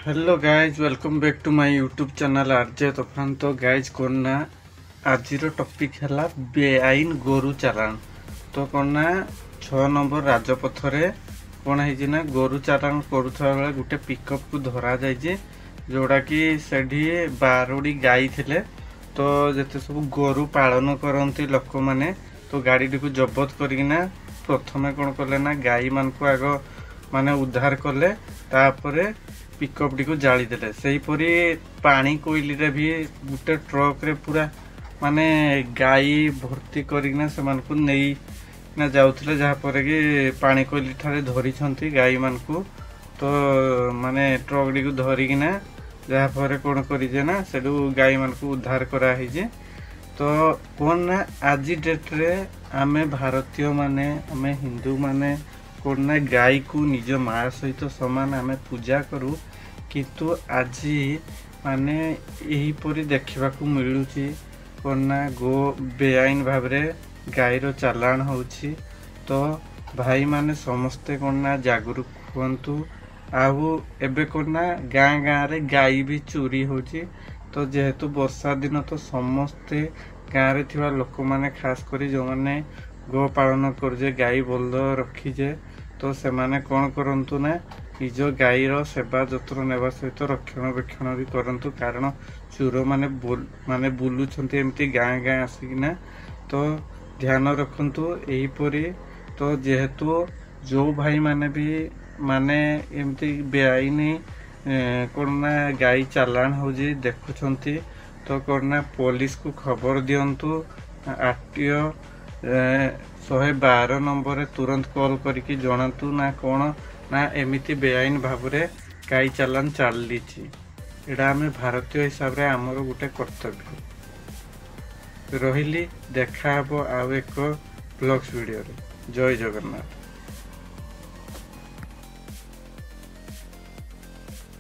Hello guys welcome back to my YouTube channel RJ Toofan. तो guys करना आज topic है बेआईन गोरु चालान। तो करना 6 नंबर राजपथ रे कौन है गोरु चालान करुवा बेले गोटे पिकअप को धरा जाए जोड़ा कि सेठी 12टी गाई थिले। तो जिते सब गोरु पालन करती लोक मैंने तो गाड़ी को जबत करना प्रथमे कौन कले ना गाई मान को आग माने उद्धार कले तापरे पिकअप टी को जाली देले। सेहीपरी पानी कोइली रे भी गोटे ट्रक रे पूरा माने गाई भर्ती करना से मानकु नहीं ना जाउथले जहाँ पर कि पानी कोइली ठारे धरी छंती गाई मान को। तो माने ट्रक टी को धरिकिना जहाँ पर कौन करिजे ना सेडू गाई मान को उद्धार करा हिजे। तो कौन ना आज डेट रे आमे भारतीय माने आमे हिंदू माने कौन ना गाई को निज माँ सहित सामान आमे पूजा करूँ, किंतु आज माने यहीपरी देखा मिलूची कौन ना गो बेआईन भाव गाईर चालान होची। तो भाई माने समस्ते कौन ना जागरूक हुंतु। आउ एबे कौन ना गाँ गाँ रे गाई भी चोरी होची। तो जेहेतु वर्षा दिन तो समस्ते गाँव रे थिबा लोक माने खास करी जो माने गो पालन करजे गाई बलद रखीजे तो से माने कौन करंतु ना निज गाईर सेवा जत्न नेबा सहित रक्षणाबेक्षण भी करंतु। कारण चोर माने बुलुछंती एमती गाँ गाँ आसिकिना। तो ध्यान रखंतु एहीपरी। तो जेहेतु जो भाई माने भी माने एमती बेआईनी कौन गाई चालान हो देखुंती तो कौन पुलिस को खबर दिंतु। आरटीओ 112 नंबर तुरंत कॉल करके जनातु ना कौन ना एमिति बेआईन भाव गाई चालान चली। एटा आम भारतीय हिसाब से आमर गोटे कर्तव्य रही। देखा आउ एक ब्लॉग्स वीडियो रे। जय जगन्नाथ।